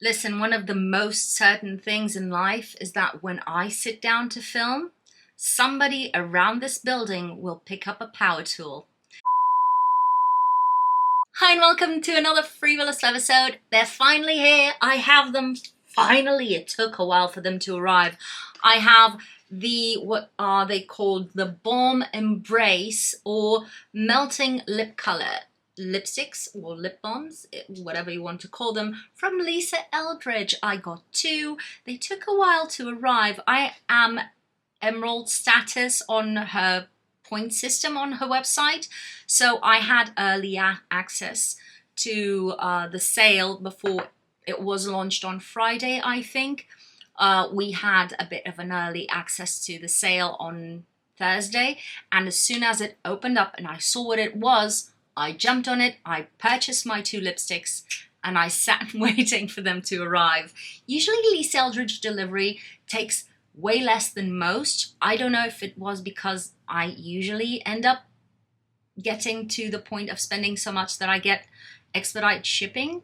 Listen, one of the most certain things in life is that when I sit down to film, somebody around this building will pick up a power tool. Hi and welcome to another free.volous episode. They're finally here. I have them finally. It took a while for them to arrive. I have what are they called? The Baume Embrace or melting lip color lipsticks or lip balms, whatever you want to call them, from Lisa Eldridge. I got two. They took a while to arrive. I am Emerald status on her point system on her website, so I had early access to the sale before it was launched on Friday, I think. We had a bit of an early access to the sale on Thursday, and as soon as it opened up and I saw what it was, I jumped on it, I purchased my two lipsticks, and I sat waiting for them to arrive. Usually Lisa Eldridge delivery takes way less than most. I don't know if it was because I usually end up getting to the point of spending so much that I get expedite shipping,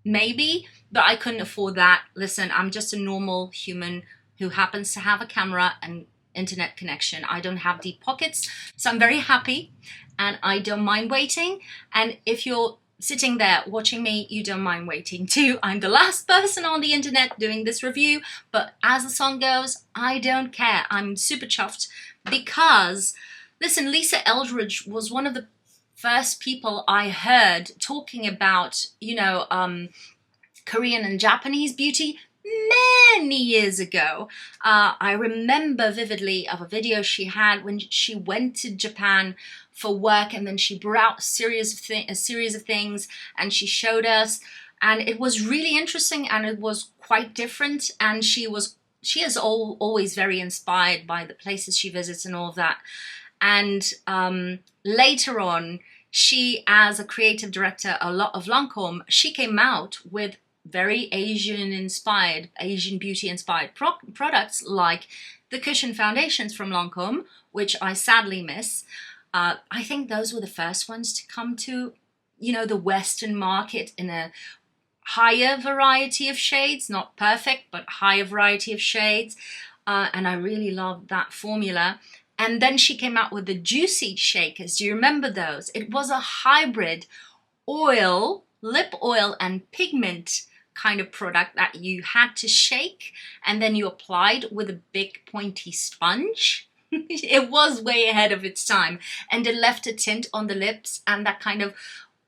maybe, but I couldn't afford that. Listen, I'm just a normal human who happens to have a camera and internet connection. I don't have deep pockets, so I'm very happy and I don't mind waiting. And if you're sitting there watching me, you don't mind waiting too. I'm the last person on the internet doing this review, but as the song goes, I don't care. I'm super chuffed because, listen, Lisa Eldridge was one of the first people I heard talking about, Korean and Japanese beauty many years ago. I remember vividly of a video she had when she went to Japan for work, and then she brought out a series of things and she showed us, and it was really interesting and it was quite different, and she is always very inspired by the places she visits and all of that. And later on, she, as a creative director of Lancôme, she came out with very Asian beauty inspired products like the cushion foundations from Lancôme, which I sadly miss. I think those were the first ones to come to, the Western market in a higher variety of shades, not perfect, but higher variety of shades. And I really loved that formula. And then she came out with the Juicy Shakers. Do you remember those? It was a hybrid lip oil and pigment kind of product that you had to shake and then you applied with a big pointy sponge. It was way ahead of its time, and it left a tint on the lips and that kind of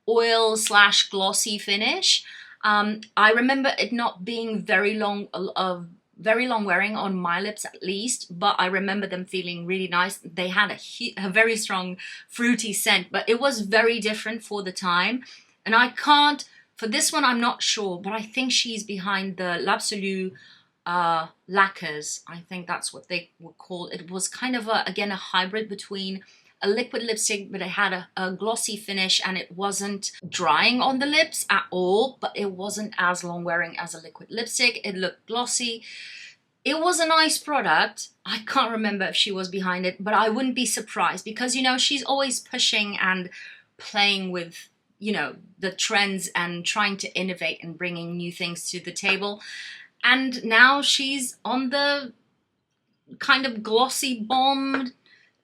oil / glossy finish. I remember it not being very long wearing on my lips at least, but I remember them feeling really nice. They had a very strong fruity scent, but it was very different for the time. And for this one, I'm not sure, but I think she's behind the L'Absolu lacquers. I think that's what they were called. It was kind of again a hybrid between a liquid lipstick, but it had a glossy finish and it wasn't drying on the lips at all, but it wasn't as long wearing as a liquid lipstick. It looked glossy. It was a nice product. I can't remember if she was behind it, but I wouldn't be surprised because, she's always pushing and playing with, the trends and trying to innovate and bringing new things to the table. And now she's on the kind of glossy balm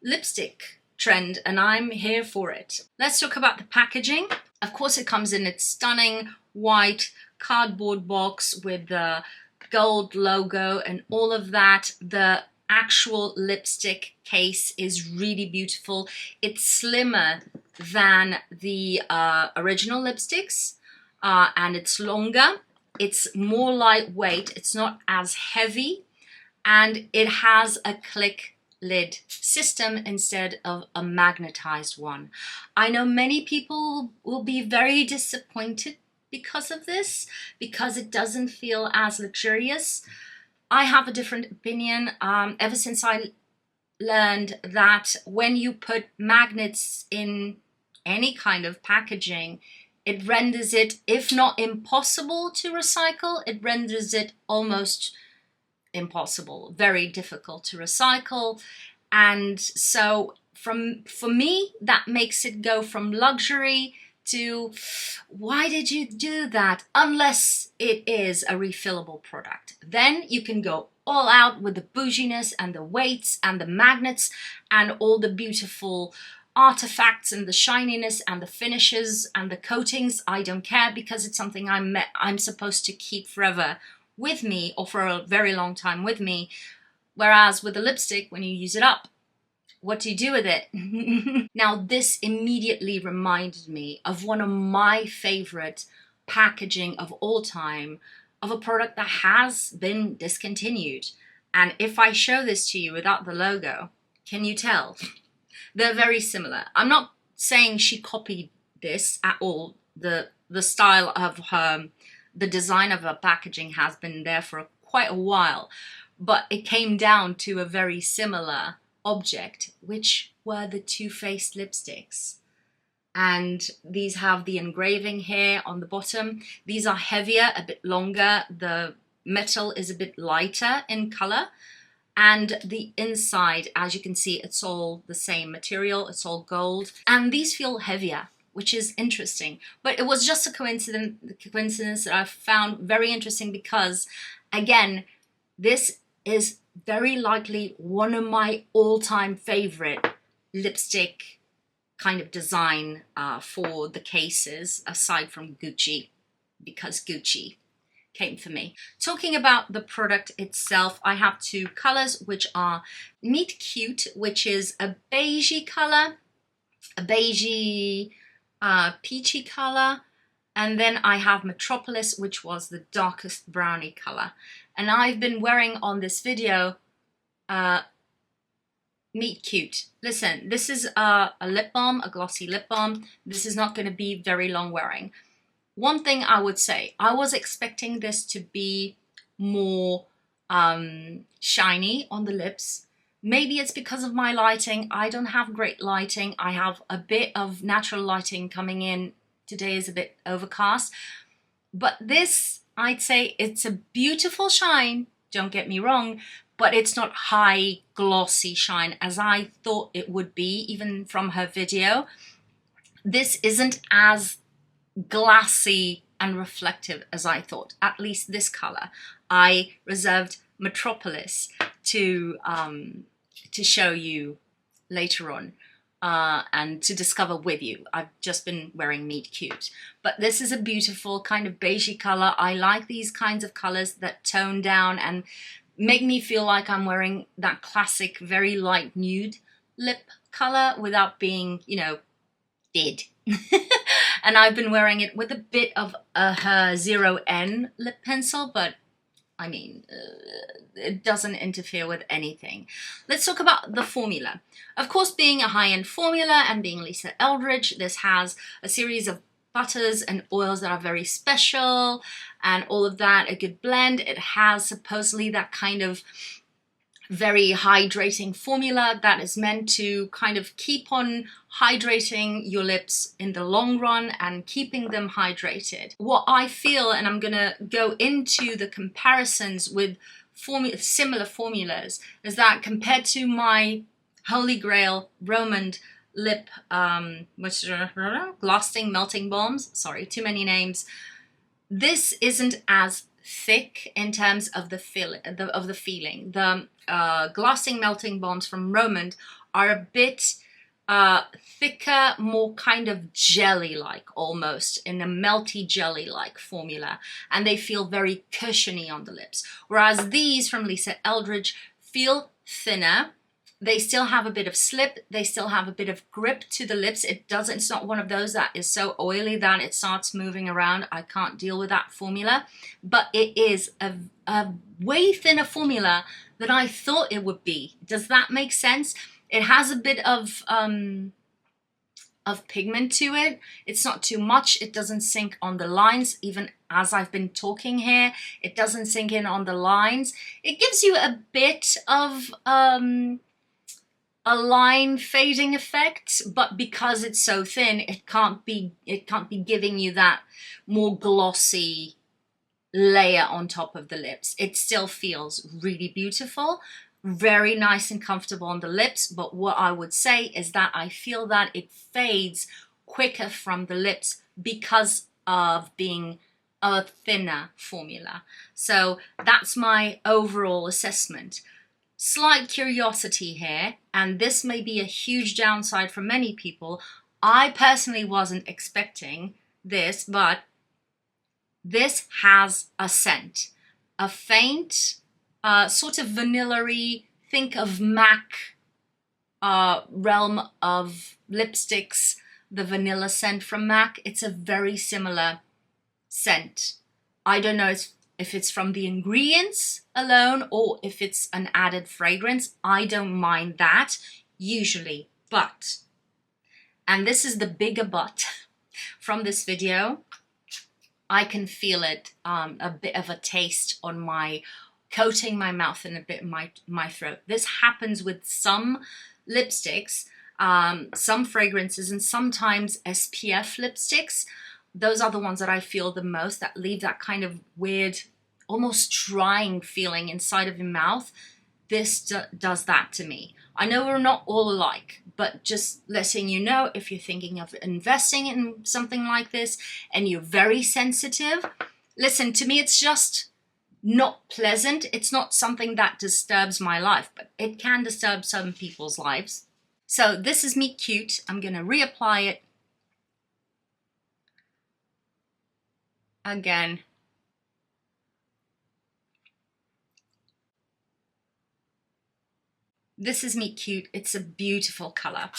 lipstick trend, and I'm here for it. Let's talk about the packaging. Of course, it comes in its stunning white cardboard box with the gold logo and all of that. The actual lipstick case is really beautiful. It's slimmer than the original lipsticks, and it's longer. It's more lightweight, it's not as heavy, and it has a click lid system instead of a magnetized one. I know many people will be very disappointed because of this, because it doesn't feel as luxurious. I have a different opinion. Ever since I learned that when you put magnets in any kind of packaging, it renders it, if not impossible to recycle, it renders it almost impossible, very difficult to recycle. And so for me, that makes it go from luxury why did you do that? Unless it is a refillable product. Then you can go all out with the bouginess and the weights and the magnets and all the beautiful artifacts and the shininess and the finishes and the coatings. I don't care, because it's something I'm supposed to keep forever with me, or for a very long time with me. Whereas with the lipstick, when you use it up, what do you do with it? Now, this immediately reminded me of one of my favorite packaging of all time, of a product that has been discontinued. And if I show this to you without the logo, can you tell? They're very similar. I'm not saying she copied this at all. The style of her, the design of her packaging has been there for quite a while, but it came down to a very similar object, which were the Too Faced lipsticks. And these have the engraving here on the bottom. These are heavier, a bit longer. The metal is a bit lighter in color. And the inside, as you can see, it's all the same material. It's all gold. And these feel heavier, which is interesting. But it was just a coincidence that I found very interesting, because, again, this is very likely one of my all-time favorite lipstick kind of design for the cases, aside from Gucci, because Gucci came for me. Talking about the product itself, I have two colors, which are Meet Cute, which is a beigey color, a beigey peachy color, and then I have Metropolis, which was the darkest brownie color. And I've been wearing on this video Meet Cute. Listen, this is a lip balm, a glossy lip balm. This is not going to be very long wearing. One thing I would say, I was expecting this to be more shiny on the lips. Maybe it's because of my lighting. I don't have great lighting. I have a bit of natural lighting coming in. Today is a bit overcast. But this, I'd say it's a beautiful shine, don't get me wrong, but it's not high glossy shine as I thought it would be, even from her video. This isn't as glassy and reflective as I thought, at least this color. I reserved Metropolis to show you later on and to discover with you. I've just been wearing Meet Cute, but this is a beautiful kind of beigey color. I like these kinds of colors that tone down and make me feel like I'm wearing that classic very light nude lip color without being, you know, dead. And I've been wearing it with a bit of her 0N lip pencil, but I mean, it doesn't interfere with anything. Let's talk about the formula. Of course, being a high-end formula and being Lisa Eldridge, this has a series of butters and oils that are very special and all of that, a good blend. It has supposedly that kind of very hydrating formula that is meant to kind of keep on hydrating your lips in the long run and keeping them hydrated. What I feel, and I'm gonna go into the comparisons with similar formulas, is that compared to my Holy Grail Romand lip lasting melting balms, sorry, too many names, this isn't as thick in terms of the feeling. The glassing melting balms from Romand are a bit thicker, more kind of jelly-like, almost in a melty jelly-like formula, and they feel very cushiony on the lips. Whereas these from Lisa Eldridge feel thinner. They still have a bit of slip. They still have a bit of grip to the lips. It's not one of those that is so oily that it starts moving around. I can't deal with that formula. But it is a way thinner formula than I thought it would be. Does that make sense? It has a bit of pigment to it. It's not too much. It doesn't sink on the lines, even as I've been talking here. It doesn't sink in on the lines. It gives you a bit of a line fading effect, but because it's so thin, it can't be giving you that more glossy layer on top of the lips. It still feels really beautiful, very nice and comfortable on the lips, but what I would say is that I feel that it fades quicker from the lips because of being a thinner formula. So that's my overall assessment. Slight curiosity here, and this may be a huge downside for many people. I personally wasn't expecting this, but this has a scent, a faint, sort of vanilla-y, think of MAC realm of lipsticks, the vanilla scent from MAC. It's a very similar scent. I don't know if it's from the ingredients alone or if it's an added fragrance. I don't mind that usually, but, and this is the bigger but from this video, I can feel it, a bit of a taste on my, coating my mouth and a bit my throat. This happens with some lipsticks, some fragrances, and sometimes SPF lipsticks. Those are the ones that I feel the most, that leave that kind of weird, almost drying feeling inside of your mouth. This does that to me. I know we're not all alike, but just letting you know, if you're thinking of investing in something like this and you're very sensitive, listen, to me it's just not pleasant. It's not something that disturbs my life, but it can disturb some people's lives. So this is Meet Cute. I'm gonna reapply it again. This is Meet Cute. It's a beautiful color.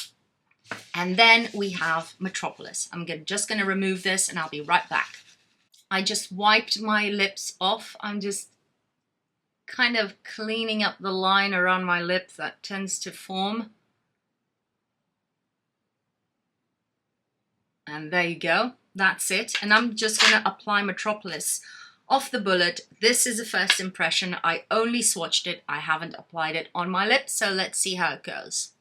And then we have Metropolis. I'm just gonna remove this and I'll be right back. I just wiped my lips off. I'm just kind of cleaning up the line around my lip that tends to form. And there you go. That's it. And I'm just gonna apply Metropolis off the bullet. This is a first impression. I only swatched it. I haven't applied it on my lips, so let's see how it goes.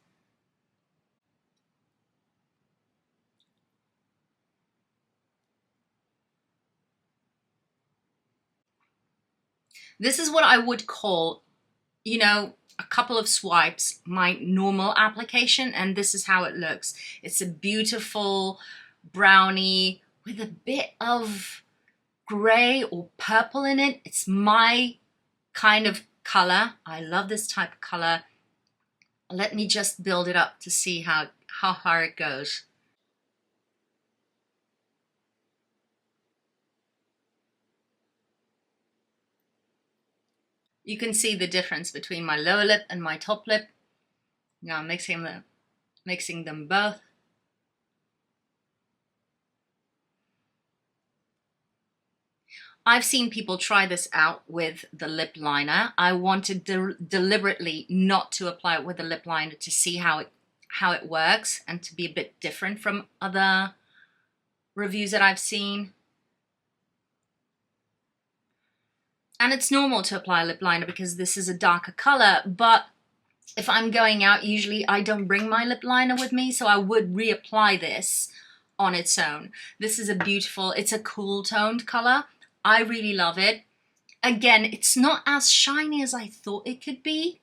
This is what I would call, you know, a couple of swipes, my normal application, and this is how it looks. It's a beautiful brownie with a bit of gray or purple in it. It's my kind of color. I love this type of color. Let me just build it up to see how far it goes. You can see the difference between my lower lip and my top lip. Now I'm mixing them both. I've seen people try this out with the lip liner. I wanted deliberately not to apply it with a lip liner to see how it works and to be a bit different from other reviews that I've seen. And it's normal to apply a lip liner because this is a darker color, but if I'm going out, usually I don't bring my lip liner with me, so I would reapply this on its own. This is a beautiful, it's a cool toned color. I really love it. Again, it's not as shiny as I thought it could be,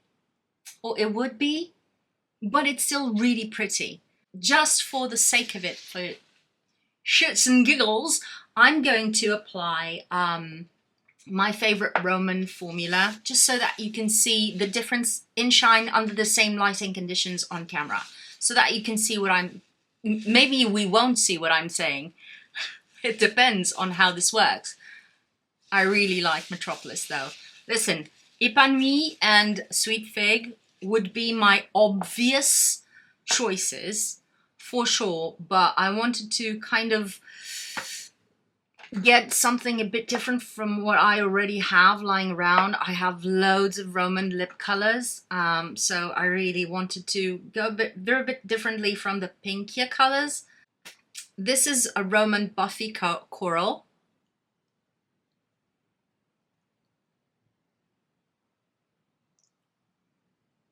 or it would be, but it's still really pretty. Just for the sake of it, for shits and giggles, I'm going to apply my favorite Roman formula, just so that you can see the difference in shine under the same lighting conditions on camera, so that you can see what I'm, maybe we won't see what I'm saying. It depends on how this works. I really like Metropolis though. Listen, Épanoui and Sweet Fig would be my obvious choices for sure, but I wanted to kind of get something a bit different from what I already have lying around. I have loads of Roman lip colors, so I really wanted to go a bit differently from the pinkier colors. This is a Roman Buffy Coral.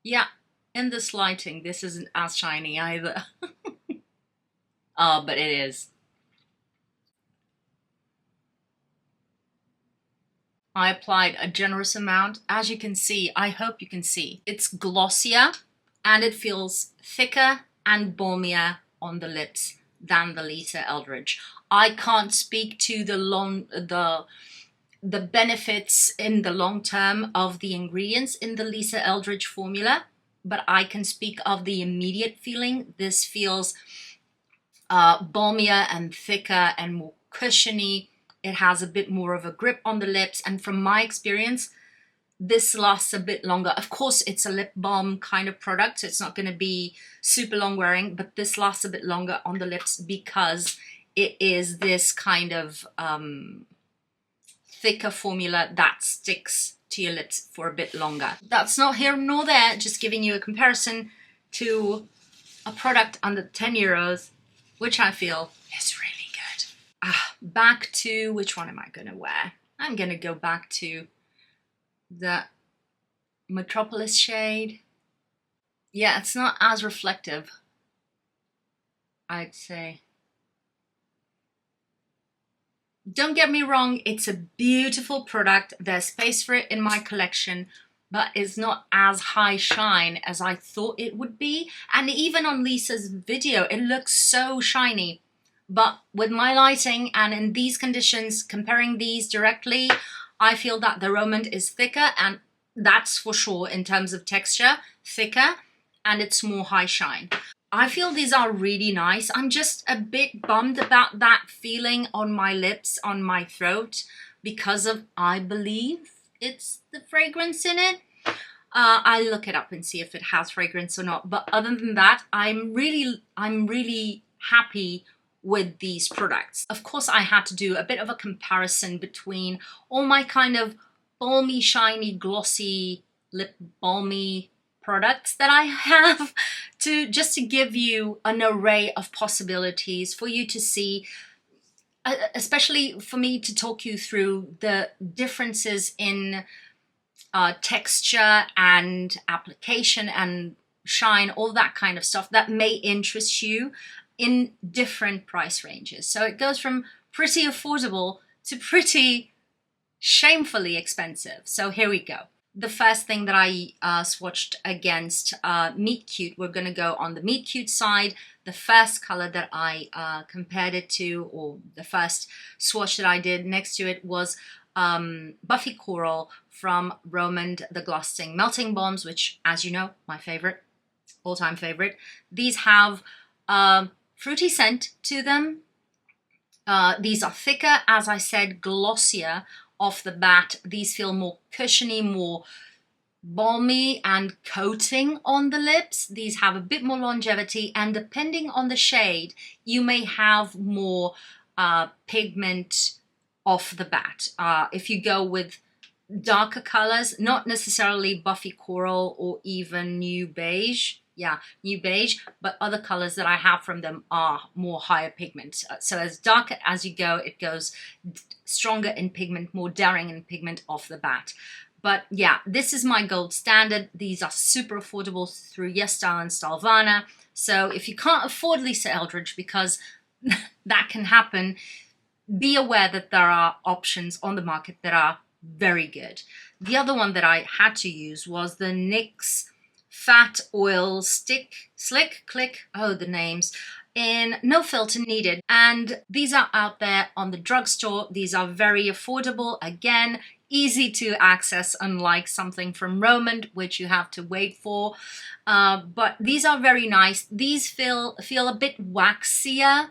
Yeah, in this lighting, this isn't as shiny either. Oh, but it is. I applied a generous amount. As you can see, I hope you can see, it's glossier and it feels thicker and balmier on the lips than the Lisa Eldridge. I can't speak to the benefits in the long term of the ingredients in the Lisa Eldridge formula, but I can speak of the immediate feeling. This feels balmier and thicker and more cushiony. It has a bit more of a grip on the lips, and from my experience, this lasts a bit longer. Of course, it's a lip balm kind of product, so it's not going to be super long wearing, but this lasts a bit longer on the lips because it is this kind of thicker formula that sticks to your lips for a bit longer. That's not here nor there, just giving you a comparison to a product under 10 euros, which I feel is really good. Back to, which one am I going to wear? I'm going to go back to the Metropolis shade. Yeah, it's not as reflective, I'd say. Don't get me wrong, it's a beautiful product. There's space for it in my collection, but it's not as high shine as I thought it would be. And even on Lisa's video, it looks so shiny. But with my lighting and in these conditions, comparing these directly, I feel that the Romand is thicker, and that's for sure in terms of texture, thicker, and it's more high shine. I feel these are really nice. I'm just a bit bummed about that feeling on my lips, on my throat, because of, I believe it's the fragrance in it. I'll look it up and see if it has fragrance or not. But other than that, I'm really happy with these products. Of course, I had to do a bit of a comparison between all my kind of balmy, shiny, glossy, lip balmy products that I have just to give you an array of possibilities for you to see, especially for me to talk you through the differences in texture and application and shine, all that kind of stuff that may interest you in different price ranges. So it goes from pretty affordable to pretty shamefully expensive. So here we go. The first thing that I swatched against Meet Cute, we're going to go on the Meet Cute side. The first color that I compared it to, or the first swatch that I did next to it, was Buffy Coral from Romand the Glossing Melting Balms, which, as you know, my favorite, all-time favorite. These have fruity scent to them. These are thicker, as I said, glossier off the bat. These feel more cushiony, more balmy and coating on the lips. These have a bit more longevity, and depending on the shade, you may have more pigment off the bat. If you go with darker colors, not necessarily Buffy Coral or even New Beige, New Beige, but other colors that I have from them are more higher pigment. So as darker as you go, it goes stronger in pigment, more daring in pigment off the bat. But yeah, this is my gold standard. These are super affordable through YesStyle and Stylevana. So if you can't afford Lisa Eldridge, because that can happen, be aware that there are options on the market that are very good. The other one that I had to use was the NYX Fat Oil Slick Click, oh the names, in No Filter Needed. And these are out there on the drugstore. These are very affordable, again, easy to access, unlike something from Romand, which you have to wait for. But these are very nice. These feel a bit waxier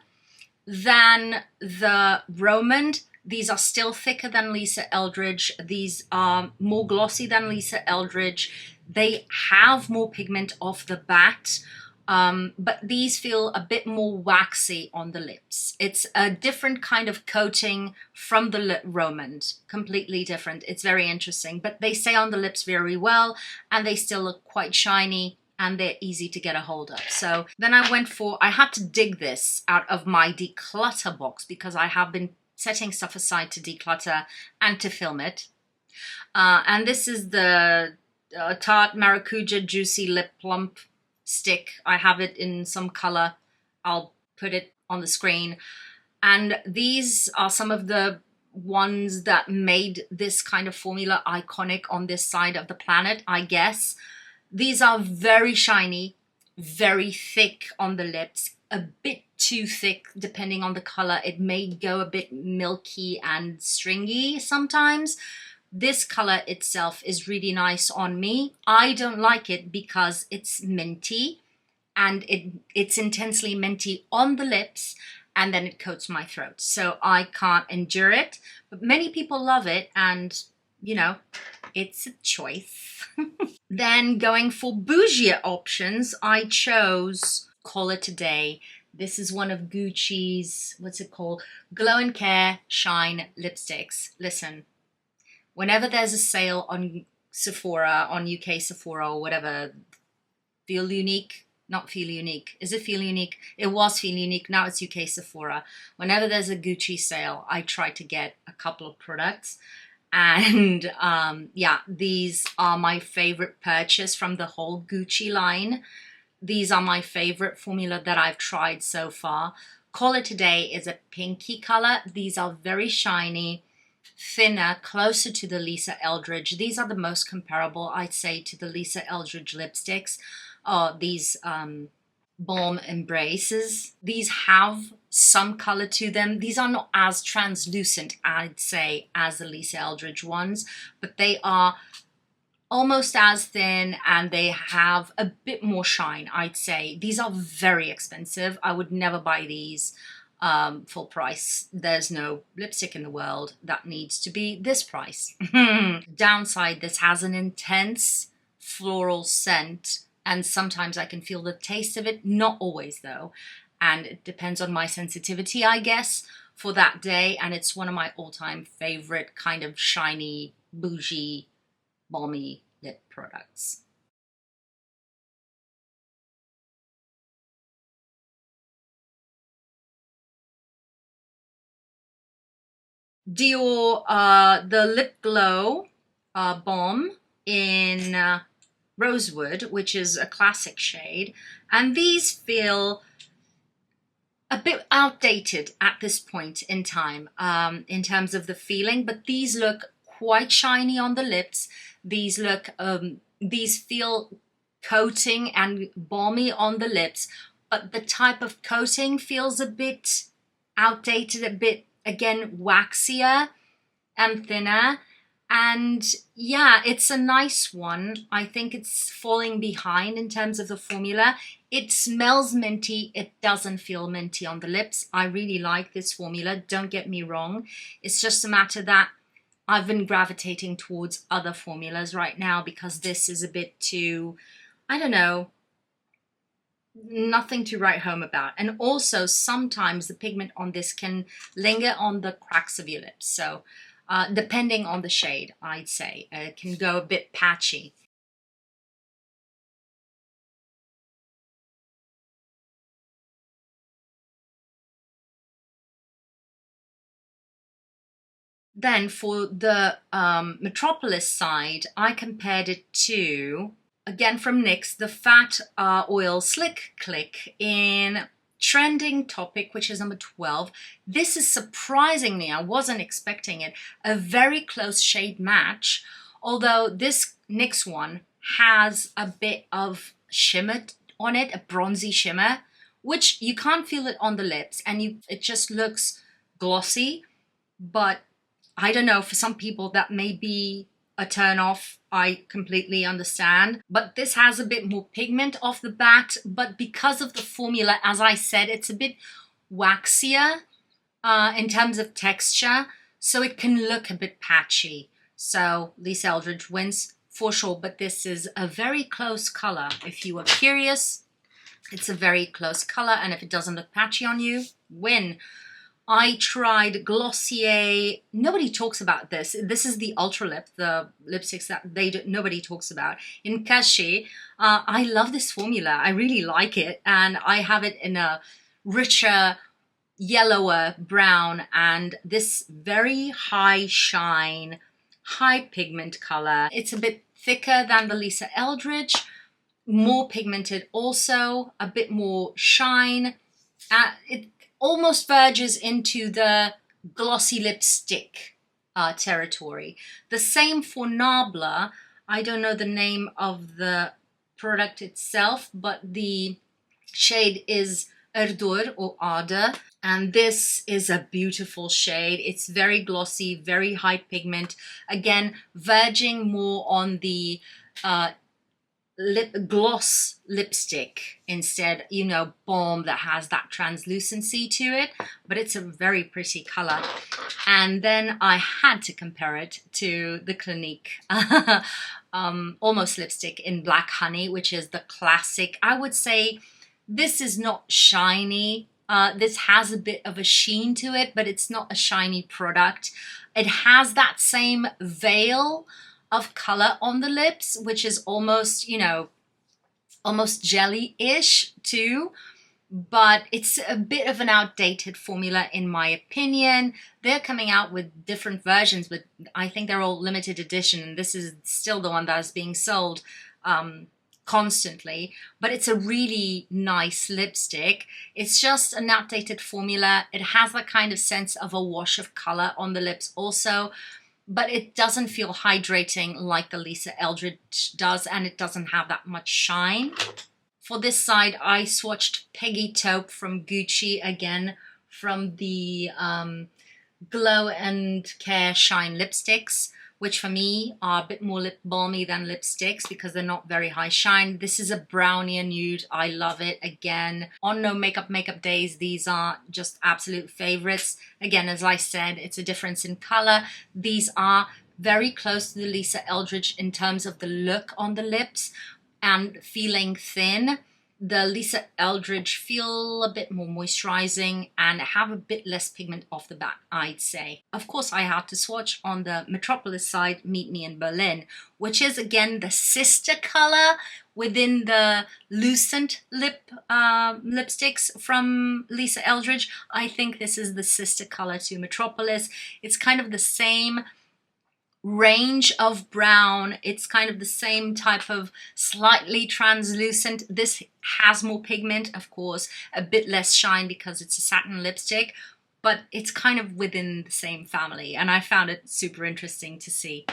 than the Romand. These are still thicker than Lisa Eldridge. These are more glossy than Lisa Eldridge. They have more pigment off the bat, but these feel a bit more waxy on the lips. It's a different kind of coating from the Romand, completely different. It's very interesting, but they stay on the lips very well, and they still look quite shiny, and they're easy to get a hold of. So then I had to dig this out of my declutter box, because I have been setting stuff aside to declutter and to film it. And this is the Tarte Maracuja Juicy Lip Plump Stick. I have it in some color. I'll put it on the screen. And these are some of the ones that made this kind of formula iconic on this side of the planet, I guess. These are very shiny, very thick on the lips, a bit too thick depending on the color. It may go a bit milky and stringy sometimes. This color itself is really nice on me. I don't like it because it's minty, and it's intensely minty on the lips, and then it coats my throat. So I can't endure it, but many people love it, and you know, it's a choice. Then going for bougier options, I chose Call It a Day. This is one of Gucci's, what's it called? Glow and Care Shine lipsticks. Listen, whenever there's a sale on Sephora, on UK Sephora or whatever, Feel Unique, not Feel Unique. Is it Feel Unique? It was Feel Unique. Now it's UK Sephora. Whenever there's a Gucci sale, I try to get a couple of products. And yeah, these are my favorite purchase from the whole Gucci line. These are my favorite formula that I've tried so far. Call It a Day is a pinky color. These are very shiny, thinner, closer to the Lisa Eldridge. These are the most comparable, I'd say, to the Lisa Eldridge lipsticks. These Baume Embraces. These have some color to them. These are not as translucent, I'd say, as the Lisa Eldridge ones, but they are almost as thin, and they have a bit more shine, I'd say. These are very expensive. I would never buy these full price. There's no lipstick in the world that needs to be this price. Downside, this has an intense floral scent, and sometimes I can feel the taste of it, not always though. And it depends on my sensitivity, I guess, for that day. And it's one of my all-time favorite kind of shiny, bougie, balmy lip products. Dior, the Lip Glow Balm in Rosewood, which is a classic shade. And these feel a bit outdated at this point in time in terms of the feeling, but these look quite shiny on the lips. These look, these feel coating and balmy on the lips, but the type of coating feels a bit outdated, a bit, again, waxier and thinner. And yeah, it's a nice one. I think it's falling behind in terms of the formula. It smells minty. It doesn't feel minty on the lips. I really like this formula. Don't get me wrong. It's just a matter that I've been gravitating towards other formulas right now because this is a bit too, I don't know, nothing to write home about. And also sometimes the pigment on this can linger on the cracks of your lips. So depending on the shade, I'd say it can go a bit patchy. Then for the Metropolis side, I compared it to, again from NYX, the Fat Oil Slick Click in Trending Topic, which is number 12. This is surprisingly, I wasn't expecting it, a very close shade match, although this NYX one has a bit of shimmer on it, a bronzy shimmer, which you can't feel it on the lips, and it just looks glossy. But I don't know, for some people that may be a turn off. I completely understand. But this has a bit more pigment off the bat, but because of the formula, as I said, it's a bit waxier in terms of texture, so it can look a bit patchy. So Lisa Eldridge wins for sure, but this is a very close color. If you are curious, it's a very close color, and if it doesn't look patchy on you, win. I tried Glossier. Nobody talks about this. This is the Ultra Lip, the lipsticks that nobody talks about. In Cachet, I love this formula. I really like it. And I have it in a richer, yellower brown, and this very high shine, high pigment color. It's a bit thicker than the Lisa Eldridge, more pigmented also, a bit more shine. It almost verges into the glossy lipstick territory. The same for Nabla. I don't know the name of the product itself, but the shade is Erdur or Arda, and this is a beautiful shade. It's very glossy, very high pigment, again verging more on the gloss lipstick instead, you know, balm that has that translucency to it, but it's a very pretty color. And then I had to compare it to the Clinique Almost lipstick in Black Honey, which is the classic. I would say this is not shiny. This has a bit of a sheen to it, but it's not a shiny product. It has that same veil of color on the lips, which is almost, you know, almost jelly-ish too, but it's a bit of an outdated formula in my opinion. They're coming out with different versions, but I think they're all limited edition, and this is still the one that is being sold constantly, but it's a really nice lipstick. It's just an outdated formula. It has that kind of sense of a wash of color on the lips also, but it doesn't feel hydrating like the Lisa Eldridge does, and it doesn't have that much shine. For this side, I swatched Peggy Taupe from Gucci, again from the Glow and Care Shine lipsticks, which for me are a bit more lip balmy than lipsticks because they're not very high shine. This is a brownie and nude. I love it. Again, on no makeup days, these are just absolute favorites. Again, as I said, it's a difference in color. These are very close to the Lisa Eldridge in terms of the look on the lips and feeling thin. The Lisa Eldridge feel a bit more moisturizing and have a bit less pigment off the bat, I'd say. Of course, I had to swatch on the Metropolis side, Meet Me in Berlin, which is again the sister color within the Lucent lipsticks from Lisa Eldridge. I think this is the sister color to Metropolis. It's kind of the same range of brown. It's kind of the same type of slightly translucent. This has more pigment, of course, a bit less shine because it's a satin lipstick, but it's kind of within the same family, and I found it super interesting to see.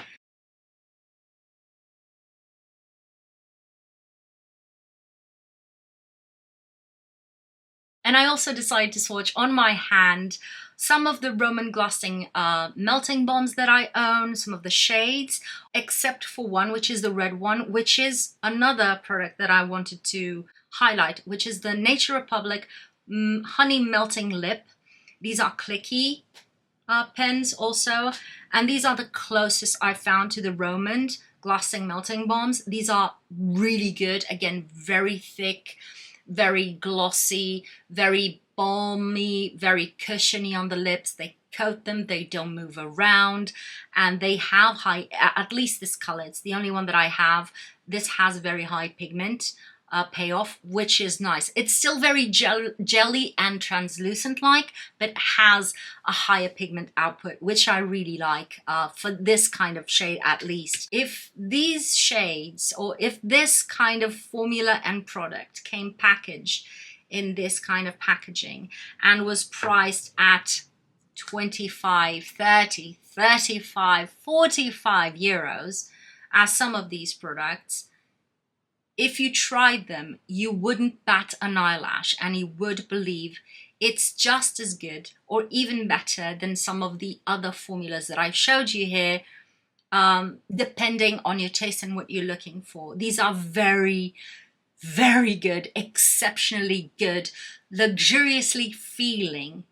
And I also decided to swatch on my hand some of the Roman glossing melting balms that I own, some of the shades, except for one, which is the red one, which is another product that I wanted to highlight, which is the Nature Republic Honey Melting Lip. These are clicky pens also, and these are the closest I found to the Roman glossing melting balms. These are really good. Again, very thick, very glossy, very balmy, very cushiony on the lips. They coat them, they don't move around, and they have high, at least this color, it's the only one that I have. This has very high pigment payoff, which is nice. It's still very jelly and translucent like, but has a higher pigment output, which I really like for this kind of shade at least. If these shades, or if this kind of formula and product came packaged in this kind of packaging and was priced at 25, 30, 35, 45 euros, as some of these products, if you tried them, you wouldn't bat an eyelash and you would believe it's just as good or even better than some of the other formulas that I've showed you here, depending on your taste and what you're looking for. These are very, very good, exceptionally good, luxuriously feeling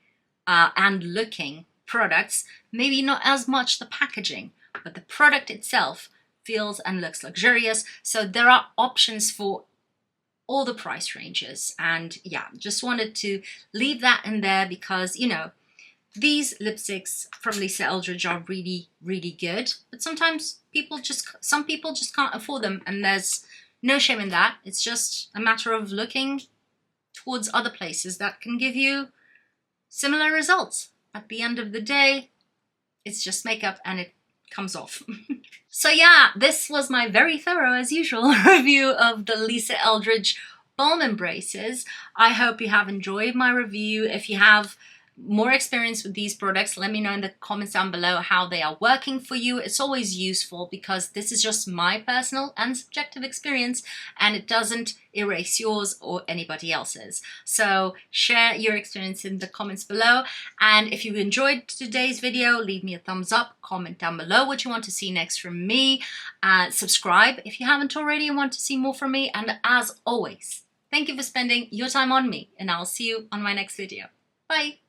and looking products. Maybe not as much the packaging, but the product itself feels and looks luxurious. So there are options for all the price ranges, and yeah, just wanted to leave that in there because, you know, these lipsticks from Lisa Eldridge are really, really good, but sometimes some people just can't afford them, and there's no shame in that. It's just a matter of looking towards other places that can give you similar results. At the end of the day, it's just makeup and it comes off. So yeah, this was my very thorough, as usual, review of the Lisa Eldridge Baume Embraces. I hope you have enjoyed my review. If you have more experience with these products, let me know in the comments down below how they are working for you. It's always useful because this is just my personal and subjective experience, and it doesn't erase yours or anybody else's. So share your experience in the comments below. And if you enjoyed today's video, leave me a thumbs up, comment down below what you want to see next from me, subscribe if you haven't already and want to see more from me. And as always, thank you for spending your time on me, and I'll see you on my next video. Bye.